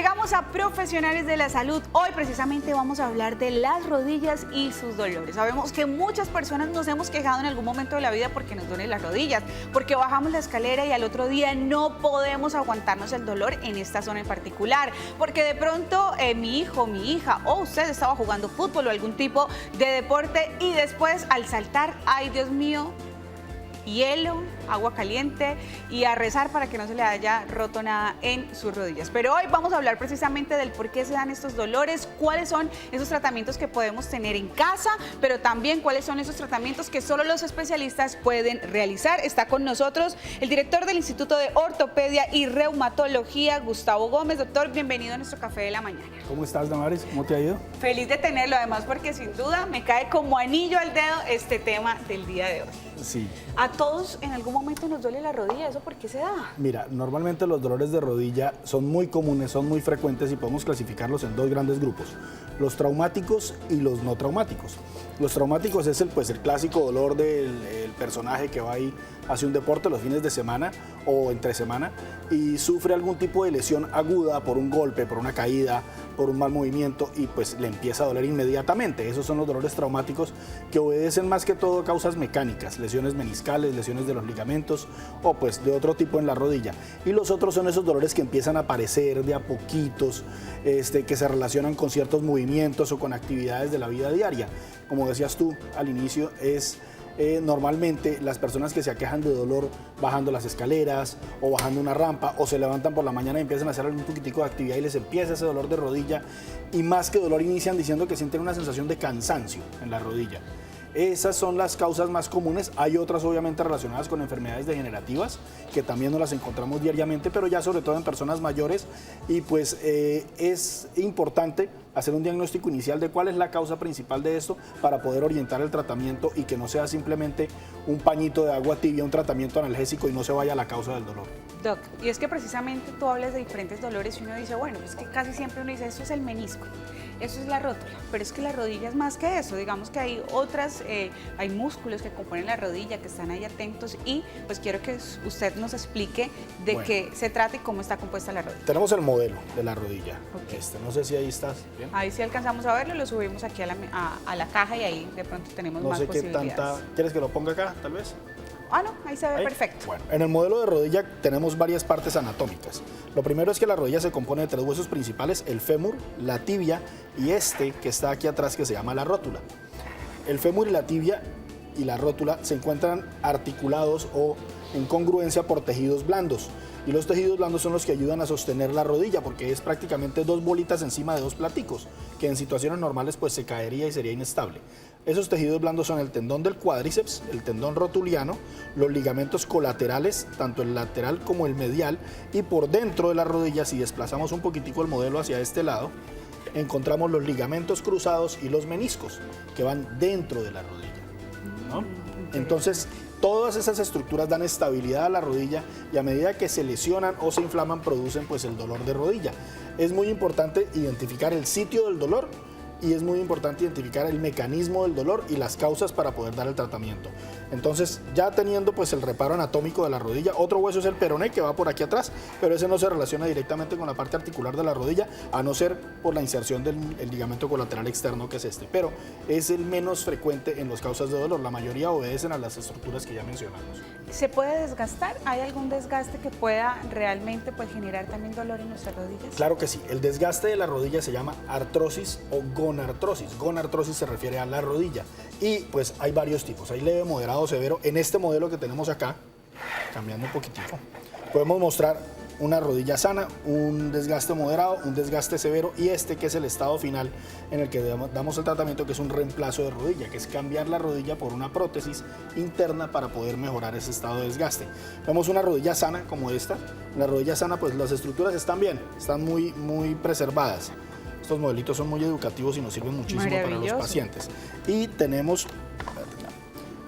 Llegamos a Profesionales de la Salud. Hoy precisamente vamos a hablar de las rodillas y sus dolores. Sabemos que muchas personas nos hemos quejado en algún momento de la vida porque nos duelen las rodillas, porque bajamos la escalera y al otro día no podemos aguantarnos el dolor en esta zona en particular, porque de pronto mi hijo, mi hija o usted estaba jugando fútbol o algún tipo de deporte y después al saltar, ¡ay Dios mío!, hielo, agua caliente y a rezar para que no se le haya roto nada en sus rodillas. Pero hoy vamos a hablar precisamente del por qué se dan estos dolores, cuáles son esos tratamientos que podemos tener en casa, pero también cuáles son esos tratamientos que solo los especialistas pueden realizar. Está con nosotros el director del Instituto de Ortopedia y Reumatología, Gustavo Gómez. Doctor, bienvenido a nuestro Café de la Mañana. ¿Cómo estás, Damaris? ¿Cómo te ha ido? Feliz de tenerlo, además porque sin duda me cae como anillo al dedo este tema del día de hoy. Sí. A todos en algún momento nos duele la rodilla, ¿eso por qué se da? Mira, normalmente los dolores de rodilla son muy comunes, son muy frecuentes y podemos clasificarlos en dos grandes grupos, los traumáticos y los no traumáticos. Los traumáticos es el clásico dolor del personaje que va ahí, hace un deporte los fines de semana o entre semana y sufre algún tipo de lesión aguda por un golpe, por una caída, por un mal movimiento y pues le empieza a doler inmediatamente. Esos son los dolores traumáticos que obedecen más que todo a causas mecánicas, lesiones meniscales, lesiones de los ligamentos o pues de otro tipo en la rodilla. Y los otros son esos dolores que empiezan a aparecer de a poquitos, que se relacionan con ciertos movimientos o con actividades de la vida diaria. Como decías tú al inicio, es normalmente las personas que se aquejan de dolor bajando las escaleras o bajando una rampa o se levantan por la mañana y empiezan a hacer un poquitico de actividad y les empieza ese dolor de rodilla y más que dolor inician diciendo que sienten una sensación de cansancio en la rodilla. Esas son las causas más comunes. Hay otras obviamente relacionadas con enfermedades degenerativas que también no las encontramos diariamente, pero ya sobre todo en personas mayores y pues es importante hacer un diagnóstico inicial de cuál es la causa principal de esto para poder orientar el tratamiento y que no sea simplemente un pañito de agua tibia, un tratamiento analgésico y no se vaya a la causa del dolor. Doc, y es que precisamente tú hablas de diferentes dolores y uno dice, bueno, es que casi siempre uno dice, eso es el menisco, eso es la rótula, pero es que la rodilla es más que eso, digamos que hay otras, hay músculos que componen la rodilla, que están ahí atentos y pues quiero que usted nos explique de qué se trata y cómo está compuesta la rodilla. Tenemos el modelo de la rodilla, Okay. no sé si ahí estás bien. Ahí sí alcanzamos a verlo, lo subimos aquí a la caja y ahí de pronto tenemos más posibilidades. Qué tanta, ¿quieres que lo ponga acá tal vez? Ah, no, ahí se ve ¿Ahí? Perfecto. Bueno, en el modelo de rodilla tenemos varias partes anatómicas. Lo primero es que la rodilla se compone de tres huesos principales, el fémur, la tibia y que está aquí atrás que se llama la rótula. El fémur y la tibia y la rótula se encuentran articulados o en congruencia por tejidos blandos. Y los tejidos blandos son los que ayudan a sostener la rodilla porque es prácticamente dos bolitas encima de dos platicos, que en situaciones normales pues se caería y sería inestable. Esos tejidos blandos son el tendón del cuádriceps, el tendón rotuliano, los ligamentos colaterales, tanto el lateral como el medial, y por dentro de la rodilla, si desplazamos un poquitico el modelo hacia este lado, encontramos los ligamentos cruzados y los meniscos, que van dentro de la rodilla, ¿no? Entonces, todas esas estructuras dan estabilidad a la rodilla y a medida que se lesionan o se inflaman producen pues el dolor de rodilla. Es muy importante identificar el sitio del dolor y es muy importante identificar el mecanismo del dolor y las causas para poder dar el tratamiento. Entonces, ya teniendo pues el reparo anatómico de la rodilla, otro hueso es el peroné que va por aquí atrás, pero ese no se relaciona directamente con la parte articular de la rodilla, a no ser por la inserción del ligamento colateral externo que es pero es el menos frecuente en las causas de dolor. La mayoría obedecen a las estructuras que ya mencionamos. ¿Se puede desgastar? ¿Hay algún desgaste que pueda realmente pues, generar también dolor en nuestras rodillas? Claro que sí. El desgaste de la rodilla se llama artrosis o gonartrosis. Gonartrosis se refiere a la rodilla y pues hay varios tipos. Hay leve, moderado, severo. En este modelo que tenemos acá, cambiando un poquitico, podemos mostrar una rodilla sana, un desgaste moderado, un desgaste severo y que es el estado final en el que damos el tratamiento, que es un reemplazo de rodilla, que es cambiar la rodilla por una prótesis interna para poder mejorar ese estado de desgaste. Vemos una rodilla sana como esta. En la rodilla sana pues las estructuras están bien, están muy preservadas. Estos modelitos son muy educativos y nos sirven muchísimo para los pacientes. Y tenemos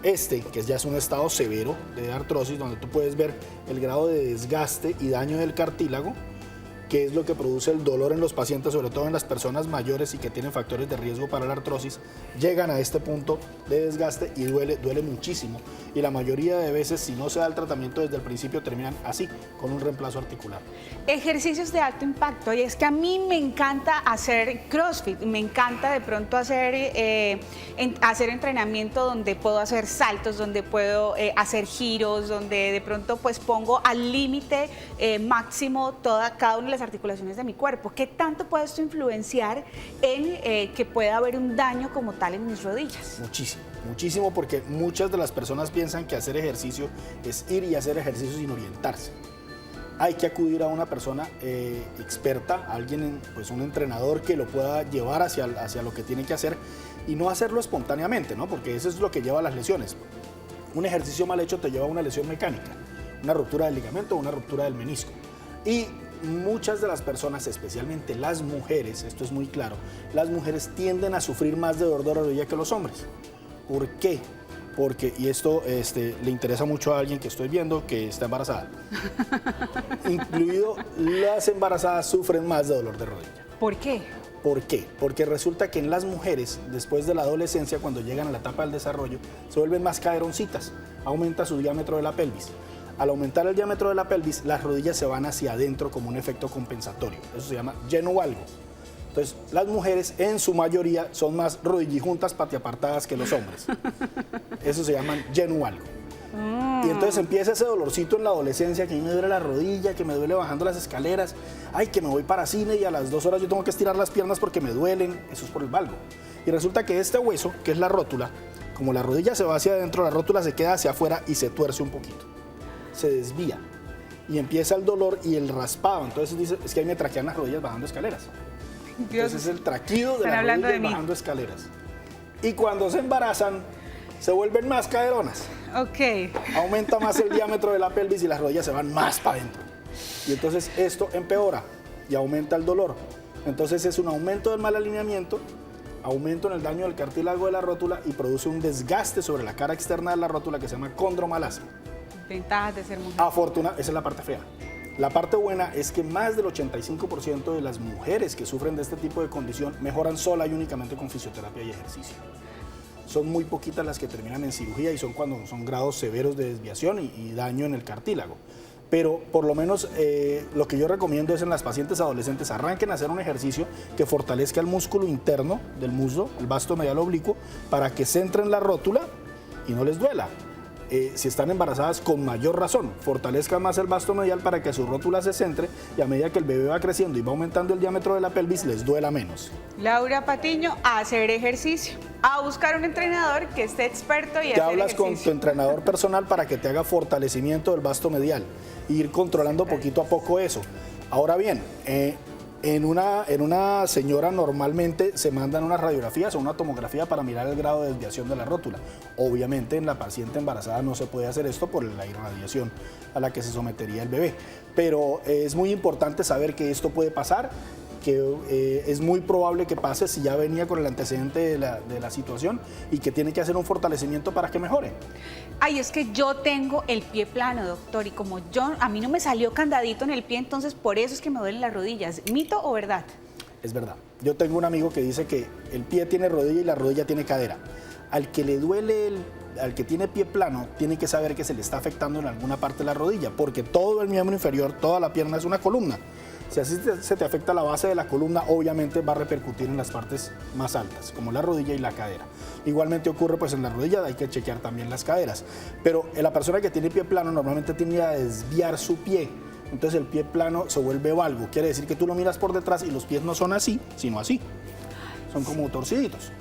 que ya es un estado severo de artrosis, donde tú puedes ver el grado de desgaste y daño del cartílago que es lo que produce el dolor en los pacientes, sobre todo en las personas mayores y que tienen factores de riesgo para la artrosis, llegan a este punto de desgaste y duele muchísimo. Y la mayoría de veces, si no se da el tratamiento desde el principio, terminan así, con un reemplazo articular. Ejercicios de alto impacto, y es que a mí me encanta hacer CrossFit, me encanta de pronto hacer entrenamiento donde puedo hacer saltos, donde puedo hacer giros, donde de pronto pues pongo al límite máximo cada una de las articulaciones de mi cuerpo. ¿Qué tanto puede esto influenciar en que pueda haber un daño como tal en mis rodillas? Muchísimo, muchísimo, porque muchas de las personas piensan que hacer ejercicio es ir y hacer ejercicio sin orientarse. Hay que acudir a una persona experta, alguien, pues un entrenador que lo pueda llevar hacia lo que tiene que hacer y no hacerlo espontáneamente, ¿no? Porque eso es lo que lleva a las lesiones. Un ejercicio mal hecho te lleva a una lesión mecánica, una ruptura del ligamento o una ruptura del menisco. Y muchas de las personas, especialmente las mujeres, esto es muy claro, las mujeres tienden a sufrir más de dolor de rodilla que los hombres. ¿Por qué? Porque, y esto le interesa mucho a alguien que estoy viendo que está embarazada, incluido las embarazadas sufren más de dolor de rodilla. ¿Por qué? ¿Por qué? Porque resulta que en las mujeres, después de la adolescencia, cuando llegan a la etapa del desarrollo, se vuelven más caderoncitas, aumenta su diámetro de la pelvis. Al aumentar el diámetro de la pelvis, las rodillas se van hacia adentro como un efecto compensatorio. Eso se llama lleno-valgo. Entonces, las mujeres en su mayoría son más rodillijuntas patiapartadas que los hombres. Eso se llama lleno-valgo. Y entonces empieza ese dolorcito en la adolescencia, que a mí me duele la rodilla, que me duele bajando las escaleras, ay, que me voy para cine y a las 2 horas yo tengo que estirar las piernas porque me duelen. Eso es por el valgo. Y resulta que este hueso, que es la rótula, como la rodilla se va hacia adentro, la rótula se queda hacia afuera y se tuerce un poquito. Se desvía y empieza el dolor y el raspado. Entonces dice, es que ahí me traquean las rodillas bajando escaleras. Dios. Entonces es el traquido de las rodillas bajando escaleras. Y cuando se embarazan, se vuelven más caderonas. Ok. Aumenta más el diámetro de la pelvis y las rodillas se van más para adentro. Y entonces esto empeora y aumenta el dolor. Entonces es un aumento del mal alineamiento, aumento en el daño del cartílago de la rótula y produce un desgaste sobre la cara externa de la rótula que se llama condromalacia. Ventajas de ser mujer. Esa es la parte fea. La parte buena es que más del 85% de las mujeres que sufren de este tipo de condición mejoran sola y únicamente con fisioterapia y ejercicio. Son muy poquitas las que terminan en cirugía y son cuando son grados severos de desviación y daño en el cartílago. Pero por lo menos lo que yo recomiendo es en las pacientes adolescentes arranquen a hacer un ejercicio que fortalezca el músculo interno del muslo, el vasto medial oblicuo, para que centren la rótula y no les duela. Si están embarazadas, con mayor razón, fortalezcan más el vasto medial para que su rótula se centre y a medida que el bebé va creciendo y va aumentando el diámetro de la pelvis, les duela menos. Laura Patiño, a hacer ejercicio, a buscar un entrenador que esté experto y te hacer hablas ejercicio. Con tu entrenador personal para que te haga fortalecimiento del vasto medial e ir controlando poquito a poco eso. Ahora bien, en una señora normalmente se mandan unas radiografías o una tomografía para mirar el grado de desviación de la rótula. Obviamente en la paciente embarazada no se puede hacer esto por la irradiación a la que se sometería el bebé. Pero es muy importante saber que esto puede pasar, que es muy probable que pase si ya venía con el antecedente de la situación y que tiene que hacer un fortalecimiento para que mejore. Ay, es que yo tengo el pie plano, doctor, y como a mí no me salió candadito en el pie, entonces por eso es que me duelen las rodillas. ¿Mito o verdad? Es verdad. Yo tengo un amigo que dice que el pie tiene rodilla y la rodilla tiene cadera. Al que le duele al que tiene pie plano, tiene que saber que se le está afectando en alguna parte de la rodilla, porque todo el miembro inferior, toda la pierna es una columna. Si así se te afecta la base de la columna, obviamente va a repercutir en las partes más altas, como la rodilla y la cadera. Igualmente ocurre pues en la rodilla, hay que chequear también las caderas. Pero la persona que tiene pie plano normalmente tiende a desviar su pie. Entonces el pie plano se vuelve valgo. Quiere decir que tú lo miras por detrás y los pies no son así, sino así. Son como torciditos.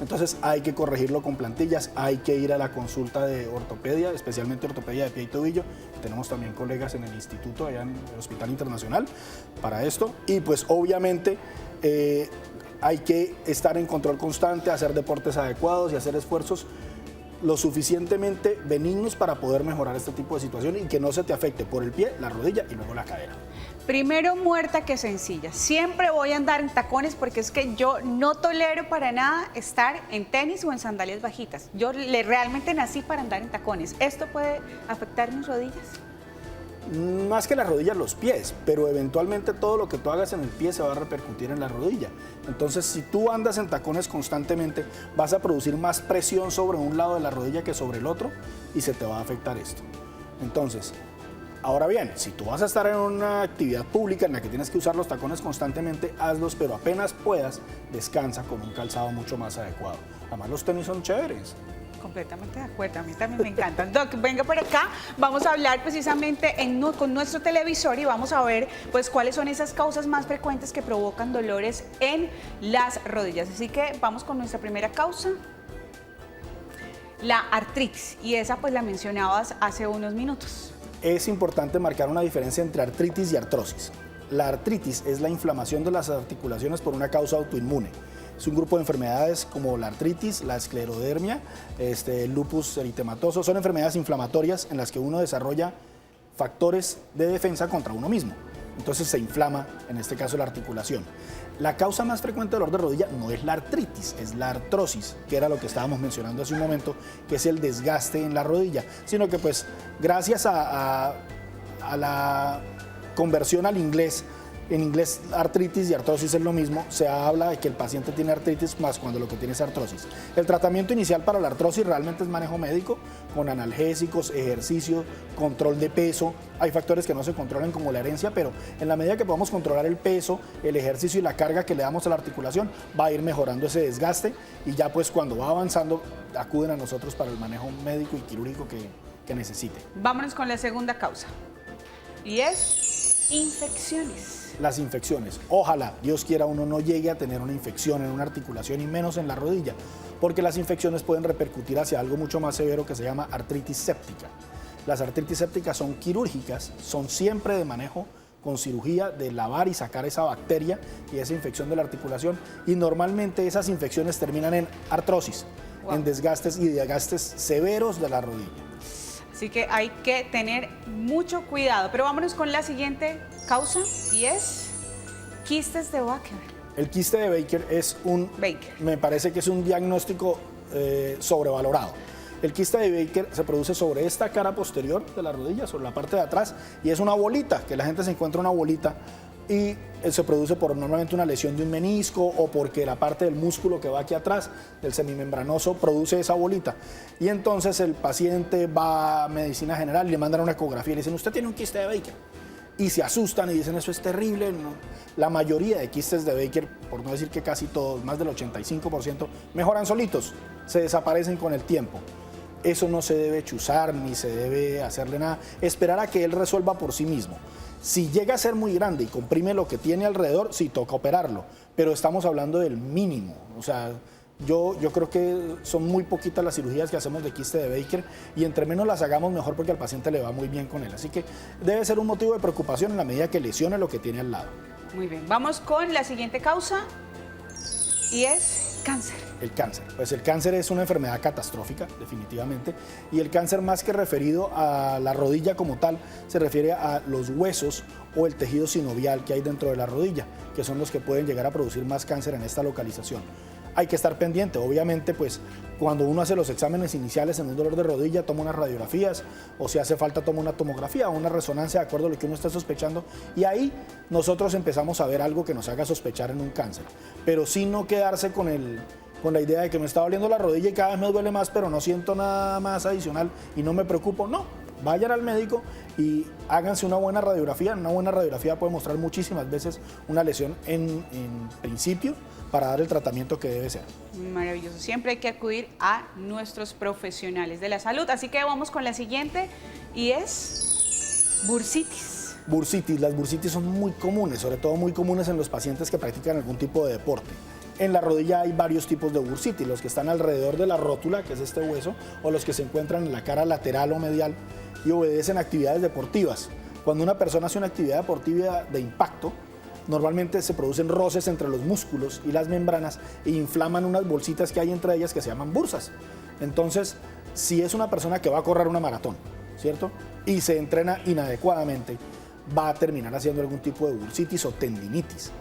Entonces hay que corregirlo con plantillas, hay que ir a la consulta de ortopedia, especialmente ortopedia de pie y tobillo. Tenemos también colegas en el instituto, allá en el Hospital Internacional, para esto. Y pues obviamente hay que estar en control constante, hacer deportes adecuados y hacer esfuerzos lo suficientemente benignos para poder mejorar este tipo de situación y que no se te afecte por el pie, la rodilla y luego la cadera. Primero muerta que sencilla. Siempre voy a andar en tacones porque es que yo no tolero para nada estar en tenis o en sandalias bajitas. Yo realmente nací para andar en tacones. ¿Esto puede afectar mis rodillas? Más que las rodillas, los pies, pero eventualmente todo lo que tú hagas en el pie se va a repercutir en la rodilla. Entonces, si tú andas en tacones constantemente, vas a producir más presión sobre un lado de la rodilla que sobre el otro y se te va a afectar esto. Entonces, ahora bien, si tú vas a estar en una actividad pública en la que tienes que usar los tacones constantemente, hazlos, pero apenas puedas, descansa con un calzado mucho más adecuado. Además, los tenis son chéveres. Completamente de acuerdo, a mí también me encantan. Doc, venga por acá, vamos a hablar precisamente con nuestro televisor y vamos a ver pues cuáles son esas causas más frecuentes que provocan dolores en las rodillas. Así que vamos con nuestra primera causa, la artritis, y esa pues la mencionabas hace unos minutos. Es importante marcar una diferencia entre artritis y artrosis. La artritis es la inflamación de las articulaciones por una causa autoinmune. Es un grupo de enfermedades como la artritis, la esclerodermia, el lupus eritematoso. Son enfermedades inflamatorias en las que uno desarrolla factores de defensa contra uno mismo. Entonces se inflama, en este caso, la articulación. La causa más frecuente de dolor de rodilla no es la artritis, es la artrosis, que era lo que estábamos mencionando hace un momento, que es el desgaste en la rodilla, sino que pues gracias a la conversión al inglés, en inglés artritis y artrosis es lo mismo, se habla de que el paciente tiene artritis más cuando lo que tiene es artrosis. El tratamiento inicial para la artrosis realmente es manejo médico, con analgésicos, ejercicio, control de peso. Hay factores que no se controlan como la herencia, pero en la medida que podamos controlar el peso, el ejercicio y la carga que le damos a la articulación, va a ir mejorando ese desgaste y ya pues cuando va avanzando acuden a nosotros para el manejo médico y quirúrgico que necesite. Vámonos con la segunda causa y es infecciones. Las infecciones. Ojalá, Dios quiera, uno no llegue a tener una infección en una articulación y menos en la rodilla, porque las infecciones pueden repercutir hacia algo mucho más severo que se llama artritis séptica. Las artritis sépticas son quirúrgicas, son siempre de manejo con cirugía, de lavar y sacar esa bacteria y esa infección de la articulación, y normalmente esas infecciones terminan en artrosis, en desgastes y desgastes severos de la rodilla. Así que hay que tener mucho cuidado. Pero vámonos con la siguiente causa y es quistes de Baker. El quiste de Baker es me parece que es un diagnóstico sobrevalorado. El quiste de Baker se produce sobre esta cara posterior de la rodilla, sobre la parte de atrás, y es una bolita, que la gente se encuentra una bolita y se produce por normalmente una lesión de un menisco o porque la parte del músculo que va aquí atrás, del semimembranoso, produce esa bolita. Y entonces el paciente va a medicina general y le mandan una ecografía y le dicen, usted tiene un quiste de Baker. Y se asustan y dicen, eso es terrible. No. La mayoría de quistes de Baker, por no decir que casi todos, más del 85%, mejoran solitos, se desaparecen con el tiempo. Eso no se debe chuzar ni se debe hacerle nada, esperar a que él resuelva por sí mismo. Si llega a ser muy grande y comprime lo que tiene alrededor, sí toca operarlo, pero estamos hablando del mínimo. O sea, yo creo que son muy poquitas las cirugías que hacemos de quiste de Baker y entre menos las hagamos mejor porque al paciente le va muy bien con él. Así que debe ser un motivo de preocupación en la medida que lesione lo que tiene al lado. Muy bien, vamos con la siguiente causa y es cáncer. El cáncer. Pues el cáncer es una enfermedad catastrófica, definitivamente, y el cáncer más que referido a la rodilla como tal, se refiere a los huesos o el tejido sinovial que hay dentro de la rodilla, que son los que pueden llegar a producir más cáncer en esta localización. Hay que estar pendiente, obviamente, pues cuando uno hace los exámenes iniciales en un dolor de rodilla, toma unas radiografías, o si hace falta toma una tomografía o una resonancia de acuerdo a lo que uno está sospechando, y ahí nosotros empezamos a ver algo que nos haga sospechar en un cáncer, pero sin no quedarse con la idea de que me está doliendo la rodilla y cada vez me duele más, pero no siento nada más adicional y no me preocupo. No, vayan al médico y háganse una buena radiografía. Una buena radiografía puede mostrar muchísimas veces una lesión en principio para dar el tratamiento que debe ser. Maravilloso, siempre hay que acudir a nuestros profesionales de la salud. Así que vamos con la siguiente y es bursitis. Bursitis, las bursitis son muy comunes, sobre todo muy comunes en los pacientes que practican algún tipo de deporte. En la rodilla hay varios tipos de bursitis, los que están alrededor de la rótula, que es este hueso, o los que se encuentran en la cara lateral o medial y obedecen a actividades deportivas. Cuando una persona hace una actividad deportiva de impacto, normalmente se producen roces entre los músculos y las membranas e inflaman unas bolsitas que hay entre ellas que se llaman bursas. Entonces, si es una persona que va a correr una maratón, ¿cierto? Y se entrena inadecuadamente, va a terminar haciendo algún tipo de bursitis o tendinitis.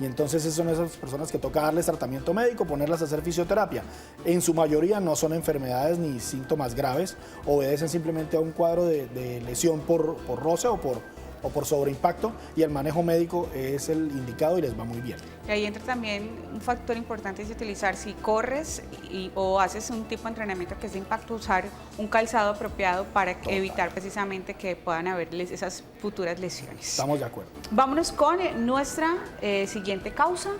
Y entonces son esas personas que toca darles tratamiento médico, ponerlas a hacer fisioterapia. En su mayoría no son enfermedades ni síntomas graves, obedecen simplemente a un cuadro de lesión por roce o por sobreimpacto, y el manejo médico es el indicado y les va muy bien. Y ahí entra también un factor importante, es utilizar, si corres o haces un tipo de entrenamiento que es de impacto, usar un calzado apropiado para evitar precisamente que puedan haber esas futuras lesiones. Estamos de acuerdo. Vámonos con nuestra siguiente causa,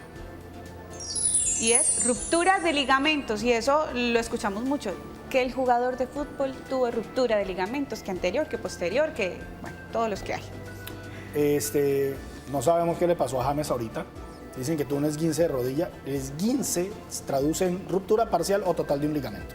y es ruptura de ligamentos, y eso lo escuchamos mucho, que el jugador de fútbol tuvo ruptura de ligamentos, que anterior, que posterior, que bueno, todos los que hay. No sabemos qué le pasó a James ahorita. Dicen que tuvo un esguince de rodilla. El esguince se traduce en ruptura parcial o total de un ligamento.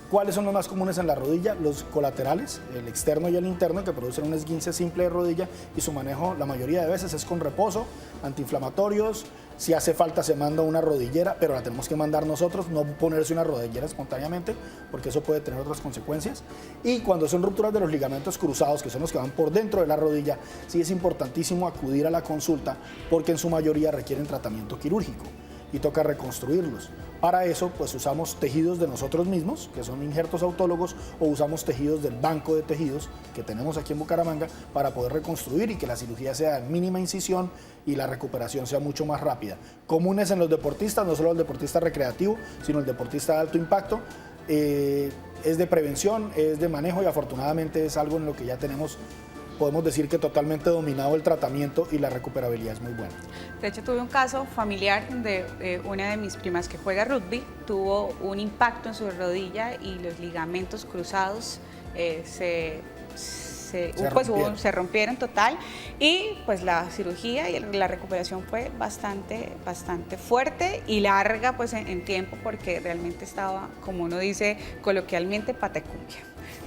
¿Cuáles son los más comunes en la rodilla? Los colaterales, el externo y el interno, que producen un esguince simple de rodilla, y su manejo la mayoría de veces es con reposo, antiinflamatorios. Si hace falta se manda una rodillera, pero la tenemos que mandar nosotros, no ponerse una rodillera espontáneamente, porque eso puede tener otras consecuencias. Y cuando son rupturas de los ligamentos cruzados, que son los que van por dentro de la rodilla, sí es importantísimo acudir a la consulta, porque en su mayoría requieren tratamiento quirúrgico y toca reconstruirlos. Para eso, pues usamos tejidos de nosotros mismos, que son injertos autólogos, o usamos tejidos del banco de tejidos que tenemos aquí en Bucaramanga para poder reconstruir y que la cirugía sea de mínima incisión y la recuperación sea mucho más rápida. Comunes en los deportistas, no solo el deportista recreativo, sino el deportista de alto impacto. Es de prevención, es de manejo, y afortunadamente es algo en lo que ya podemos decir que totalmente dominado el tratamiento, y la recuperabilidad es muy buena. De hecho, tuve un caso familiar de una de mis primas que juega rugby, tuvo un impacto en su rodilla y los ligamentos cruzados se rompieron total, y pues la cirugía y la recuperación fue bastante fuerte y larga pues en tiempo, porque realmente estaba, como uno dice coloquialmente, patacumbia.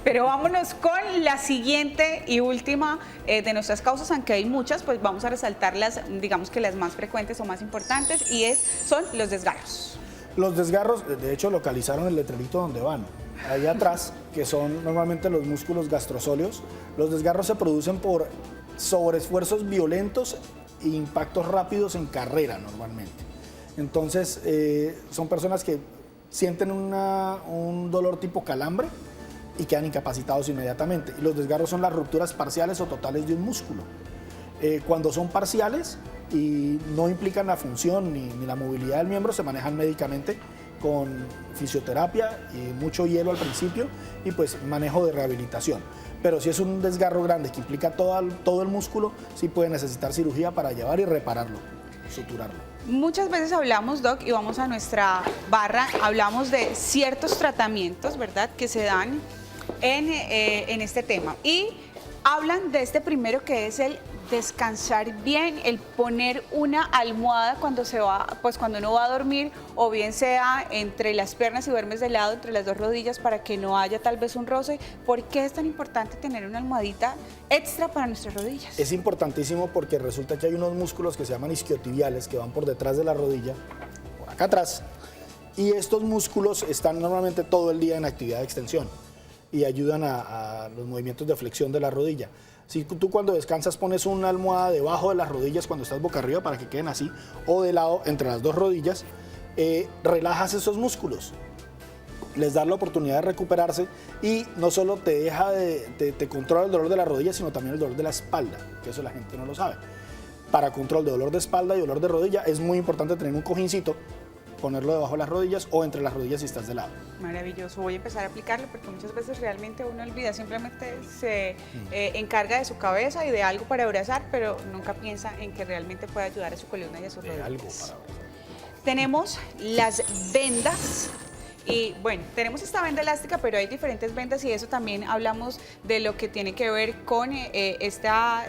Pero vámonos con la siguiente y última de nuestras causas, aunque hay muchas, pues vamos a resaltar digamos que las más frecuentes o más importantes, y son los desgarros. Los desgarros, de hecho, localizaron el letrerito donde van, ahí atrás, que son normalmente los músculos gastrosóleos. Los desgarros se producen por sobreesfuerzos violentos e impactos rápidos en carrera normalmente. Entonces, son personas que sienten un dolor tipo calambre y quedan incapacitados inmediatamente. Y los desgarros son las rupturas parciales o totales de un músculo. Cuando son parciales y no implican la función ni la movilidad del miembro, se manejan médicamente con fisioterapia y mucho hielo al principio, y pues manejo de rehabilitación. Pero si es un desgarro grande que implica todo el músculo, sí puede necesitar cirugía para llevar y repararlo, suturarlo. Muchas veces hablamos, Doc, y vamos a nuestra barra, hablamos de ciertos tratamientos, ¿verdad?, que se dan en este tema. Y hablan de este primero, que es el descansar bien, el poner una almohada cuando uno va a dormir, o bien sea entre las piernas y duermes de lado, entre las dos rodillas, para que no haya tal vez un roce. ¿Por qué es tan importante tener una almohadita extra para nuestras rodillas? Es importantísimo porque resulta que hay unos músculos que se llaman isquiotibiales, que van por detrás de la rodilla, por acá atrás, y estos músculos están normalmente todo el día en actividad de extensión y ayudan a los movimientos de flexión de la rodilla. Si tú cuando descansas pones una almohada debajo de las rodillas cuando estás boca arriba para que queden así, o de lado entre las dos rodillas, relajas esos músculos, les das la oportunidad de recuperarse, y no solo te controla el dolor de la rodilla, sino también el dolor de la espalda, que eso la gente no lo sabe. Para control de dolor de espalda y dolor de rodilla es muy importante tener un cojincito, ponerlo debajo de las rodillas o entre las rodillas si estás de lado. Maravilloso, voy a empezar a aplicarlo, porque muchas veces realmente uno olvida, simplemente se encarga de su cabeza y de algo para abrazar, pero nunca piensa en que realmente puede ayudar a su columna y a sus rodillas. Algo para abrazar. Tenemos las vendas. Y bueno, tenemos esta venda elástica, pero hay diferentes vendas, y eso también hablamos de lo que tiene que ver con esta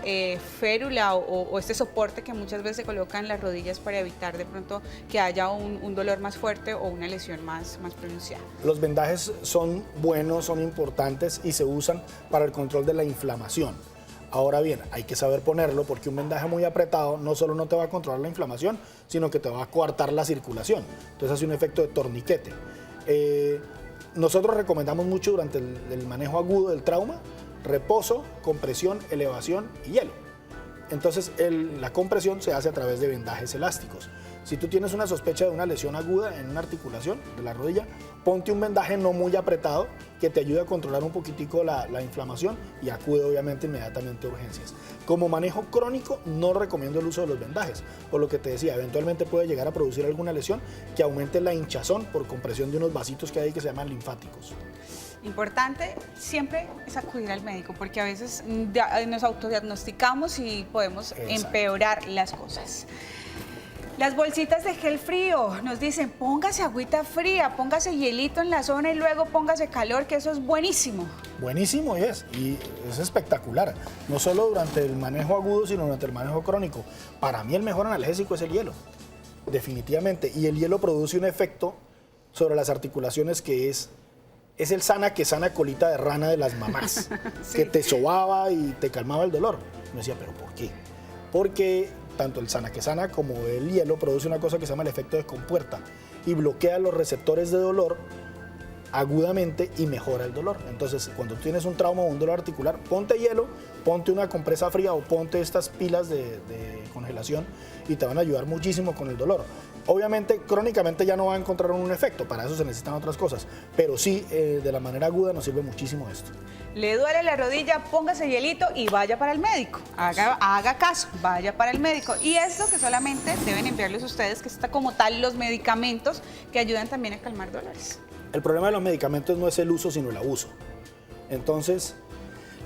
férula o este soporte que muchas veces se coloca en las rodillas para evitar de pronto que haya un dolor más fuerte o una lesión más pronunciada. Los vendajes son buenos, son importantes y se usan para el control de la inflamación. Ahora bien, hay que saber ponerlo, porque un vendaje muy apretado no solo no te va a controlar la inflamación, sino que te va a coartar la circulación. Entonces hace un efecto de torniquete. Nosotros recomendamos mucho durante el manejo agudo del trauma: reposo, compresión, elevación y hielo. Entonces la compresión se hace a través de vendajes elásticos. Si tú tienes una sospecha de una lesión aguda en una articulación de la rodilla, ponte un vendaje no muy apretado que te ayude a controlar un poquitico la inflamación y acude obviamente inmediatamente a urgencias. Como manejo crónico no recomiendo el uso de los vendajes, por lo que te decía, eventualmente puede llegar a producir alguna lesión que aumente la hinchazón por compresión de unos vasitos que hay que se llaman linfáticos. Importante siempre es acudir al médico porque a veces nos autodiagnosticamos y podemos empeorar las cosas. Las bolsitas de gel frío nos dicen póngase agüita fría, póngase hielito en la zona y luego póngase calor, que eso es buenísimo. Buenísimo y es espectacular, no solo durante el manejo agudo sino durante el manejo crónico. Para mí el mejor analgésico es el hielo, definitivamente, y el hielo produce un efecto sobre las articulaciones que es el sana que sana colita de rana de las mamás, sí, que te sobaba y te calmaba el dolor. Me decía, ¿pero por qué? Porque tanto el sana que sana como el hielo produce una cosa que se llama el efecto de compuerta y bloquea los receptores de dolor agudamente y mejora el dolor. Entonces, cuando tienes un trauma o un dolor articular, ponte hielo, ponte una compresa fría o ponte estas pilas de congelación y te van a ayudar muchísimo con el dolor. Obviamente, crónicamente ya no va a encontrar un efecto, para eso se necesitan otras cosas, pero sí, de la manera aguda nos sirve muchísimo esto. Le duele la rodilla, póngase hielito y vaya para el médico. Haga caso, vaya para el médico. Y es lo que solamente deben enviarles ustedes, que está como tal los medicamentos que ayudan también a calmar dolores. El problema de los medicamentos no es el uso, sino el abuso. Entonces,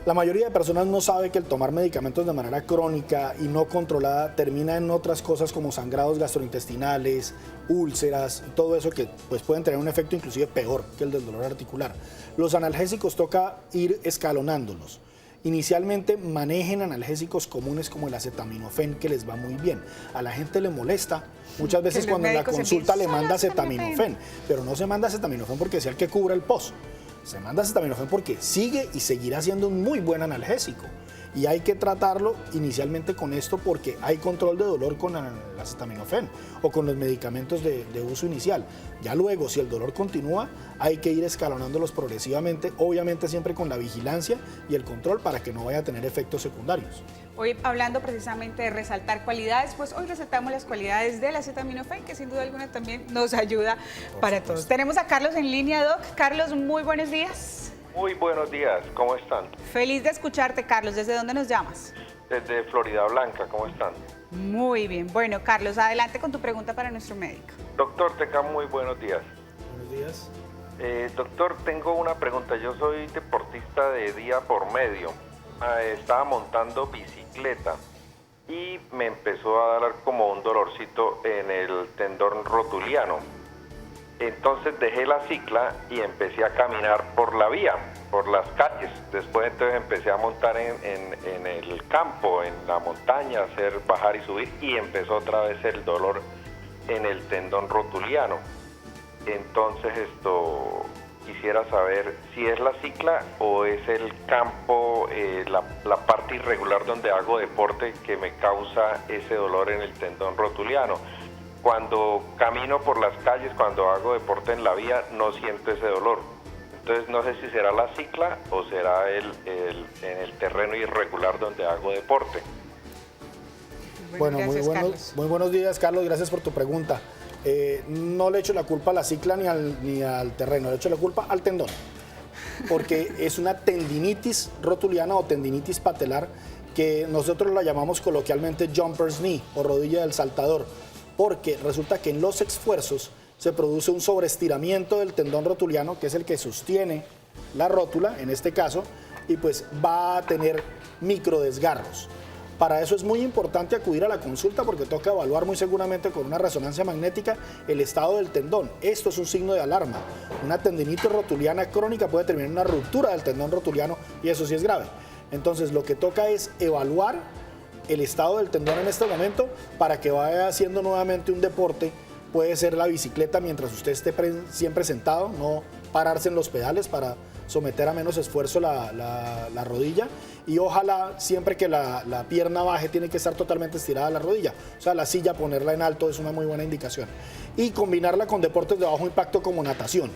la mayoría de personas no sabe que el tomar medicamentos de manera crónica y no controlada termina en otras cosas como sangrados gastrointestinales, úlceras, todo eso que pues, pueden tener un efecto inclusive peor que el del dolor articular. Los analgésicos toca ir escalonándolos. Inicialmente manejen analgésicos comunes como el acetaminofén, que les va muy bien. A la gente le molesta muchas veces cuando en la consulta le manda acetaminofén, pero no se manda acetaminofén porque sea el que cubra el pozo. Se manda acetaminofén porque sigue y seguirá siendo un muy buen analgésico. Y hay que tratarlo inicialmente con esto porque hay control de dolor con el acetaminofén o con los medicamentos de uso inicial. Ya luego, si el dolor continúa, hay que ir escalonándolos progresivamente, obviamente siempre con la vigilancia y el control para que no vaya a tener efectos secundarios. Hoy, hablando precisamente de resaltar cualidades, pues hoy resaltamos las cualidades del acetaminofén, que sin duda alguna también nos ayuda para todos. Tenemos a Carlos en línea, Doc. Carlos, muy buenos días. Muy buenos días, ¿cómo están? Feliz de escucharte, Carlos. ¿Desde dónde nos llamas? Desde Florida Blanca, ¿cómo están? Muy bien. Bueno, Carlos, adelante con tu pregunta para nuestro médico. Doctor, tenga muy buenos días. Buenos días. Doctor, tengo una pregunta. Yo soy deportista de día por medio. Estaba montando bicicleta y me empezó a dar como un dolorcito en el tendón rotuliano. Entonces dejé la cicla y empecé a caminar por la vía, por las calles. Después entonces empecé a montar en el campo, en la montaña, hacer bajar y subir, y empezó otra vez el dolor en el tendón rotuliano. Entonces quisiera saber si es la cicla o es el campo, la parte irregular donde hago deporte que me causa ese dolor en el tendón rotuliano. Cuando camino por las calles, cuando hago deporte en la vía, no siento ese dolor. Entonces no sé si será la cicla o será en el terreno irregular donde hago deporte. Bueno, gracias, muy buenos días, Carlos. Gracias por tu pregunta. No le echo la culpa a la cicla ni al terreno, le echo la culpa al tendón. Porque es una tendinitis rotuliana o tendinitis patelar que nosotros la llamamos coloquialmente jumper's knee o rodilla del saltador. Porque resulta que en los esfuerzos se produce un sobreestiramiento del tendón rotuliano, que es el que sostiene la rótula, en este caso, y pues va a tener microdesgarros. Para eso es muy importante acudir a la consulta porque toca evaluar muy seguramente con una resonancia magnética el estado del tendón. Esto es un signo de alarma. Una tendinitis rotuliana crónica puede terminar en una ruptura del tendón rotuliano y eso sí es grave. Entonces lo que toca es evaluar el estado del tendón en este momento para que vaya haciendo nuevamente un deporte. Puede ser la bicicleta mientras usted esté siempre sentado, no pararse en los pedales para someter a menos esfuerzo la rodilla, y ojalá siempre que la pierna baje tiene que estar totalmente estirada la rodilla, o sea, la silla ponerla en alto es una muy buena indicación, y combinarla con deportes de bajo impacto como natación.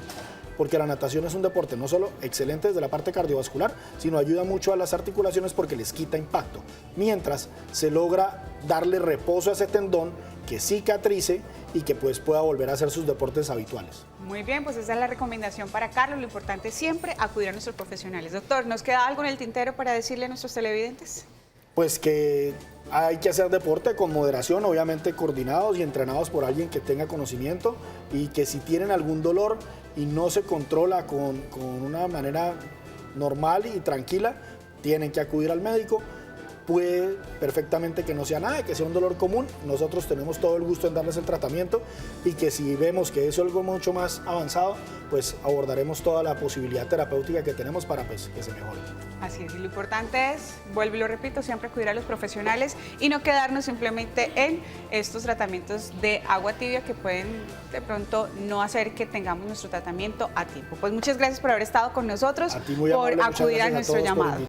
porque la natación es un deporte no solo excelente desde la parte cardiovascular, sino ayuda mucho a las articulaciones porque les quita impacto, mientras se logra darle reposo a ese tendón, que cicatrice y que pues pueda volver a hacer sus deportes habituales. Muy bien, pues esa es la recomendación para Carlos. Lo importante es siempre acudir a nuestros profesionales. Doctor, ¿nos queda algo en el tintero para decirle a nuestros televidentes? Pues que hay que hacer deporte con moderación, obviamente coordinados y entrenados por alguien que tenga conocimiento, y que si tienen algún dolor y no se controla con una manera normal y tranquila, tienen que acudir al médico. Puede perfectamente que no sea nada, que sea un dolor común. Nosotros tenemos todo el gusto en darles el tratamiento, y que si vemos que es algo mucho más avanzado, pues abordaremos toda la posibilidad terapéutica que tenemos para pues, que se mejore. Así es, y lo importante es, vuelvo y lo repito, siempre acudir a los profesionales y no quedarnos simplemente en estos tratamientos de agua tibia que pueden de pronto no hacer que tengamos nuestro tratamiento a tiempo. Pues muchas gracias por haber estado con nosotros, A ti, muy por amable, muchas acudir a gracias nuestro todos por llamado.